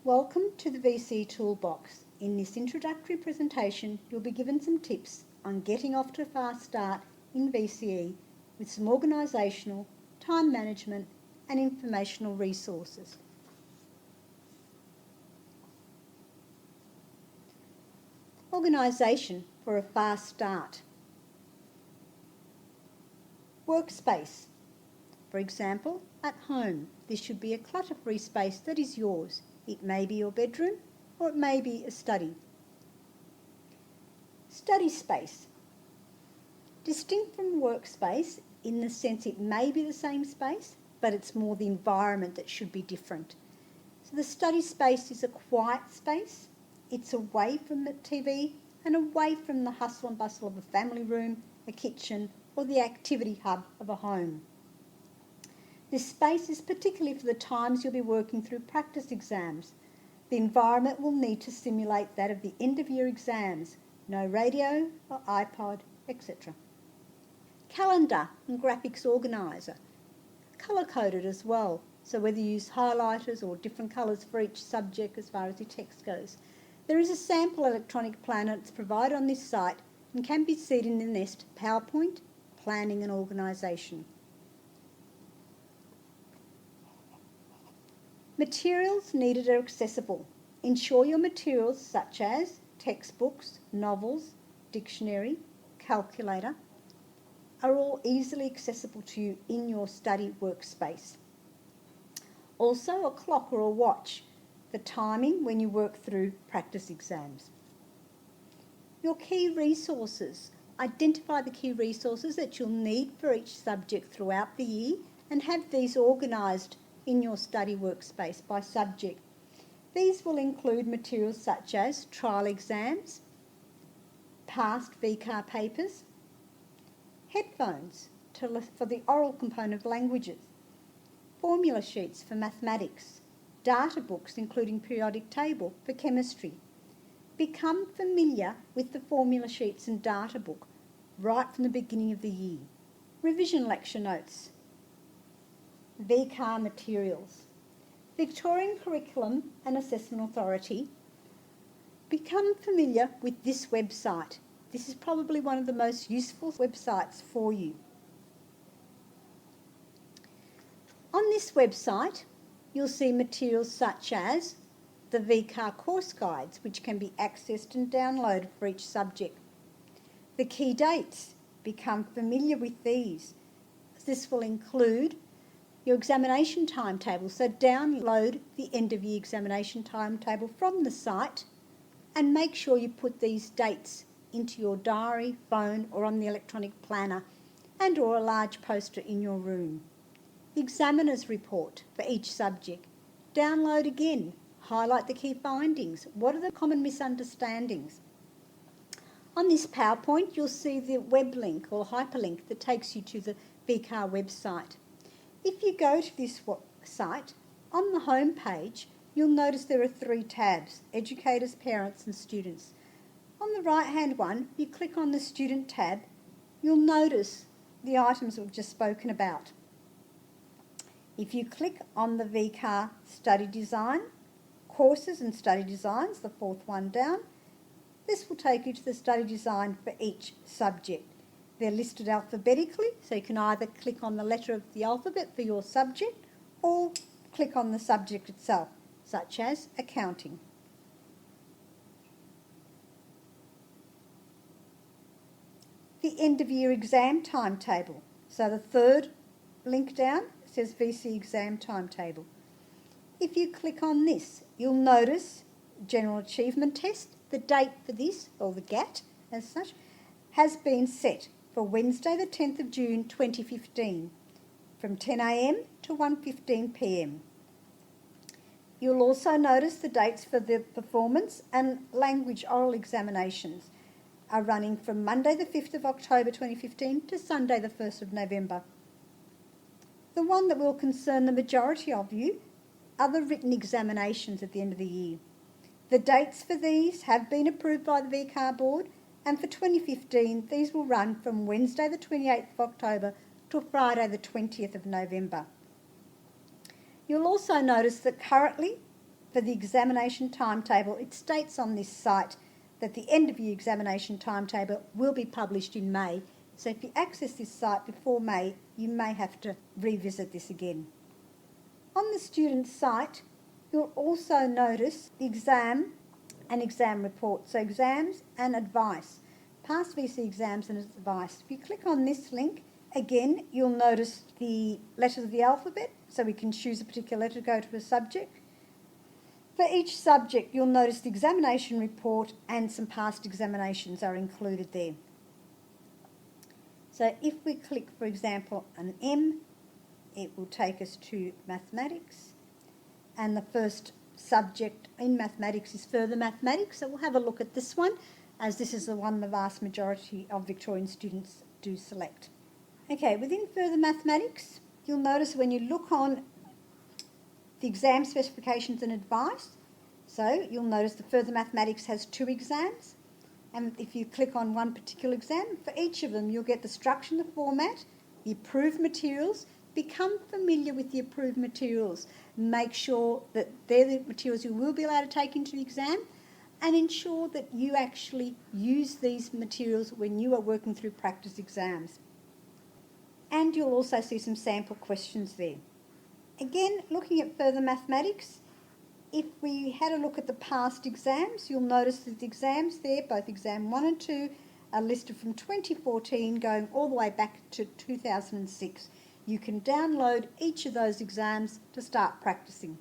Welcome to the VCE Toolbox. In this introductory presentation, you'll be given some tips on getting off to a fast start in VCE with some organisational, time management and informational resources. Organisation for a fast start. Workspace. For example, at home, this should be a clutter-free space that is yours. It may be your bedroom or it may be a study. Study space. Distinct from workspace in the sense it may be the same space, but it's more the environment that should be different. So the study space is a quiet space. It's away from the TV and away from the hustle and bustle of a family room, a kitchen, or the activity hub of a home. This space is particularly for the times you'll be working through practice exams. The environment will need to simulate that of the end-of-year exams. No radio or iPod, etc. Calendar and graphics organiser. Colour-coded as well, so whether you use highlighters or different colours for each subject as far as the text goes. There is a sample electronic planner that's provided on this site and can be seen in the Nest PowerPoint, Planning and Organisation. Materials needed are accessible. Ensure your materials such as textbooks, novels, dictionary, calculator are all easily accessible to you in your study workspace. Also a clock or a watch for timing when you work through practice exams. Your key resources. Identify the key resources that you'll need for each subject throughout the year and have these organised in your study workspace by subject. These will include materials such as trial exams, past VCAR papers, headphones for the oral component of languages, formula sheets for mathematics, data books including periodic table for chemistry. Become familiar with the formula sheets and data book right from the beginning of the year. Revision lecture notes. VCAR materials. Victorian Curriculum and Assessment Authority. Become familiar with this website. This is probably one of the most useful websites for you. On this website, you'll see materials such as the VCAR course guides, which can be accessed and downloaded for each subject. The key dates. Become familiar with these. This will include your examination timetable, so download the end-of-year examination timetable from the site and make sure you put these dates into your diary, phone or on the electronic planner and or a large poster in your room. The examiner's report for each subject. Download again, highlight the key findings. What are the common misunderstandings? On this PowerPoint you'll see the web link or hyperlink that takes you to the VCAR website. If you go to this site, on the home page, you'll notice there are 3 tabs, Educators, Parents and Students. On the right-hand one, you click on the Student tab, you'll notice the items we've just spoken about. If you click on the VCAR Study Design, Courses and Study Designs, the 4th one down, this will take you to the study design for each subject. They're listed alphabetically, so you can either click on the letter of the alphabet for your subject or click on the subject itself, such as accounting. The end-of-year exam timetable. So the 3rd link down says VCE exam timetable. If you click on this, you'll notice General Achievement Test. The date for this, or the GAT as such, has been set for Wednesday the 10th of June 2015 from 10 a.m. to 1:15 p.m. You'll also notice the dates for the performance and language oral examinations are running from Monday the 5th of October 2015 to Sunday the 1st of November. The one that will concern the majority of you are the written examinations at the end of the year. The dates for these have been approved by the VCAR board, and for 2015 these will run from Wednesday the 28th of October to Friday the 20th of November. You'll also notice that currently for the examination timetable, it states on this site that the end of year examination timetable will be published in May. So if you access this site before May, you may have to revisit this again. On the student site, you'll also notice the exam and exam report. So exams and advice, past VCE exams and advice. If you click on this link, again, you'll notice the letters of the alphabet, so we can choose a particular letter to go to a subject. For each subject, you'll notice the examination report and some past examinations are included there. So if we click, for example, an M, it will take us to mathematics, and the first subject in mathematics is further mathematics, so we'll have a look at this one, as this is the one the vast majority of Victorian students do select. Okay, within further mathematics, you'll notice when you look on the exam specifications and advice, so you'll notice the further mathematics has 2 exams, and if you click on one particular exam, for each of them you'll get the structure and the format, the approved materials. Become familiar with the approved materials. Make sure that they're the materials you will be allowed to take into the exam, and ensure that you actually use these materials when you are working through practice exams. And you'll also see some sample questions there. Again, looking at further mathematics, if we had a look at the past exams, you'll notice that the exams there, both exam 1 and 2, are listed from 2014 going all the way back to 2006. You can download each of those exams to start practicing.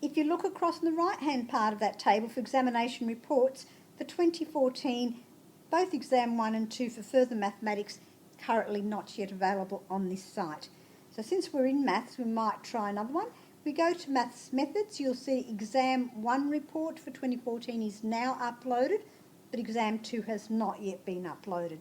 If you look across on the right-hand part of that table for examination reports, for 2014, both exam 1 and 2 for further mathematics currently not yet available on this site. So since we're in maths, we might try another one. If we go to maths methods, you'll see exam 1 report for 2014 is now uploaded, but exam 2 has not yet been uploaded.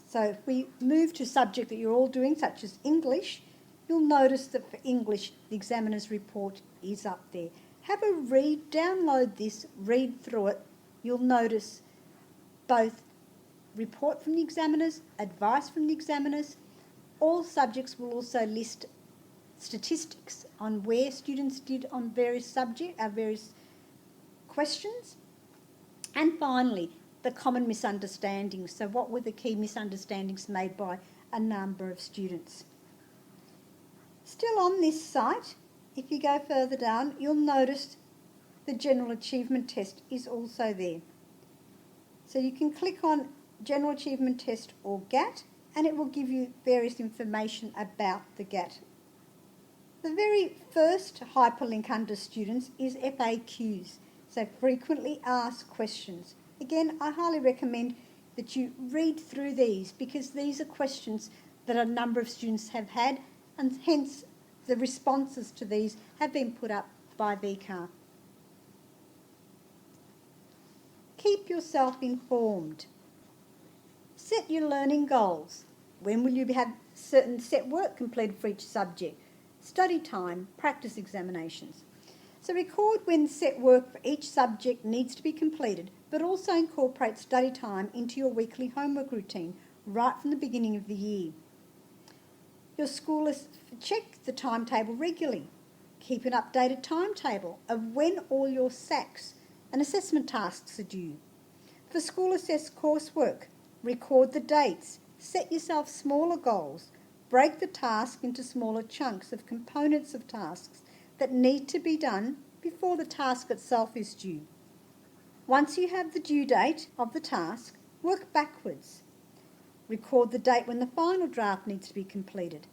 So if we move to a subject that you're all doing, such as English, you'll notice that for English, the examiner's report is up there. Have a read, download this, read through it. You'll notice both report from the examiners, advice from the examiners. All subjects will also list statistics on where students did on various various questions. And finally, the common misunderstandings. So what were the key misunderstandings made by a number of students? Still on this site, if you go further down, you'll notice the General Achievement Test is also there. So you can click on General Achievement Test or GAT, and it will give you various information about the GAT. The very first hyperlink under students is FAQs, so frequently asked questions. Again, I highly recommend that you read through these, because these are questions that a number of students have had, and hence the responses to these have been put up by VCAR. Keep yourself informed. Set your learning goals. When will you have certain set work completed for each subject? Study time, practice examinations. So record when set work for each subject needs to be completed, but also incorporate study time into your weekly homework routine right from the beginning of the year. Your school check the timetable regularly. Keep an updated timetable of when all your SACs and assessment tasks are due. For school assessed coursework, record the dates, set yourself smaller goals, break the task into smaller chunks of components of tasks that need to be done before the task itself is due. Once you have the due date of the task, work backwards. Record the date when the final draft needs to be completed.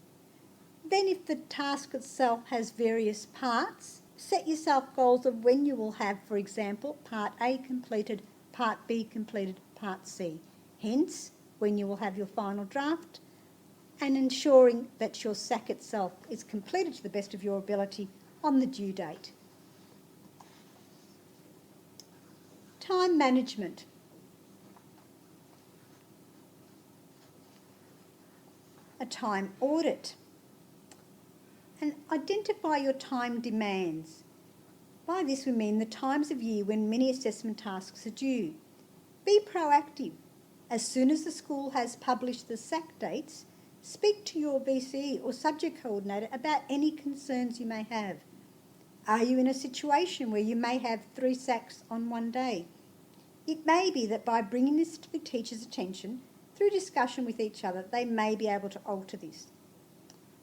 Then if the task itself has various parts, set yourself goals of when you will have, for example, Part A completed, Part B completed, Part C. Hence, when you will have your final draft, and ensuring that your SAC itself is completed to the best of your ability on the due date. Time management. A time audit. And identify your time demands. By this we mean the times of year when many assessment tasks are due. Be proactive. As soon as the school has published the SAC dates, speak to your VCE or subject coordinator about any concerns you may have. Are you in a situation where you may have 3 sacks on one day? It may be that by bringing this to the teacher's attention, through discussion with each other, they may be able to alter this.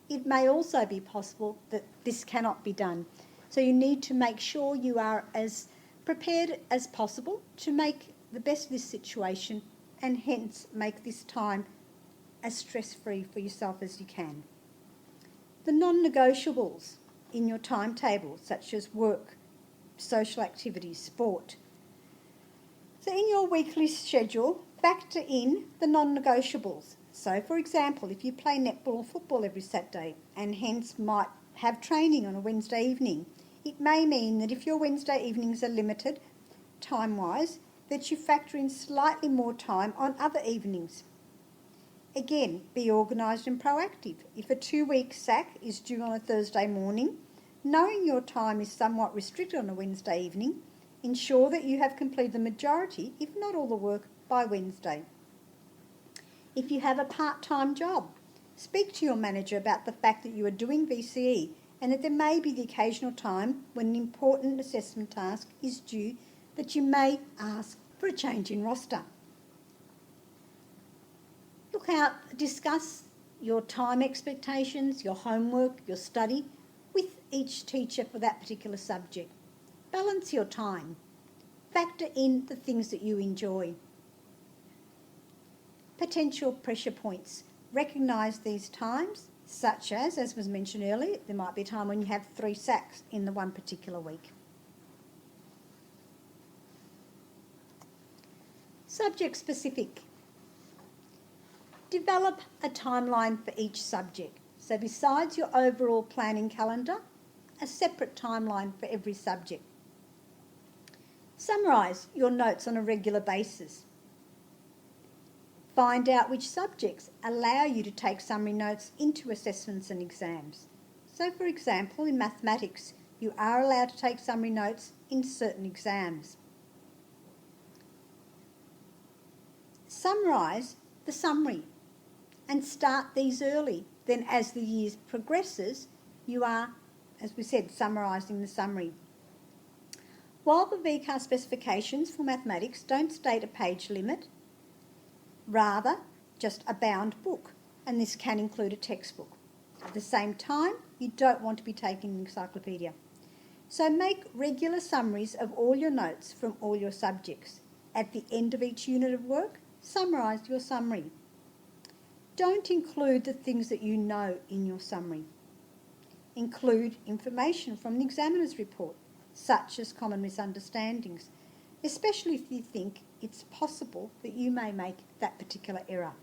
It may also be possible that this cannot be done. So you need to make sure you are as prepared as possible to make the best of this situation and hence make this time as stress-free for yourself as you can. The non-negotiables in your timetable, such as work, social activities, sport. So in your weekly schedule, factor in the non-negotiables. So, for example, if you play netball or football every Saturday and hence might have training on a Wednesday evening, it may mean that if your Wednesday evenings are limited time-wise, that you factor in slightly more time on other evenings. Again, be organised and proactive. If a 2-week SAC is due on a Thursday morning, knowing your time is somewhat restricted on a Wednesday evening, ensure that you have completed the majority, if not all the work, by Wednesday. If you have a part-time job, speak to your manager about the fact that you are doing VCE and that there may be the occasional time when an important assessment task is due that you may ask for a change in roster. Look out, discuss your time expectations, your homework, your study with each teacher for that particular subject. Balance your time. Factor in the things that you enjoy. Potential pressure points. Recognise these times, such as was mentioned earlier, there might be a time when you have 3 sacks in the one particular week. Subject specific. Develop a timeline for each subject. So besides your overall planning calendar, a separate timeline for every subject. Summarise your notes on a regular basis. Find out which subjects allow you to take summary notes into assessments and exams. So, for example, in mathematics, you are allowed to take summary notes in certain exams. Summarise the summary and start these early. Then as the year progresses, you are, as we said, summarising the summary. While the VCAR specifications for mathematics don't state a page limit, rather just a bound book, and this can include a textbook. At the same time, you don't want to be taking an encyclopedia. So make regular summaries of all your notes from all your subjects. At the end of each unit of work, summarise your summary. Don't include the things that you know in your summary. Include information from the examiner's report, such as common misunderstandings, especially if you think it's possible that you may make that particular error.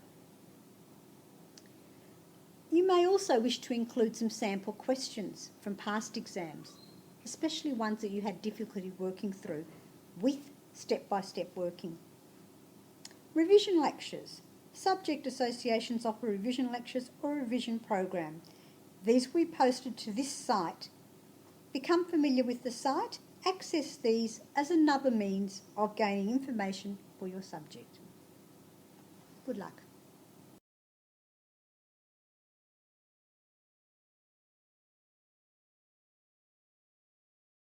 You may also wish to include some sample questions from past exams, especially ones that you had difficulty working through, with step-by-step working. Revision lectures. Subject associations offer revision lectures or a revision program. These will be posted to this site. Become familiar with the site. Access these as another means of gaining information for your subject. Good luck.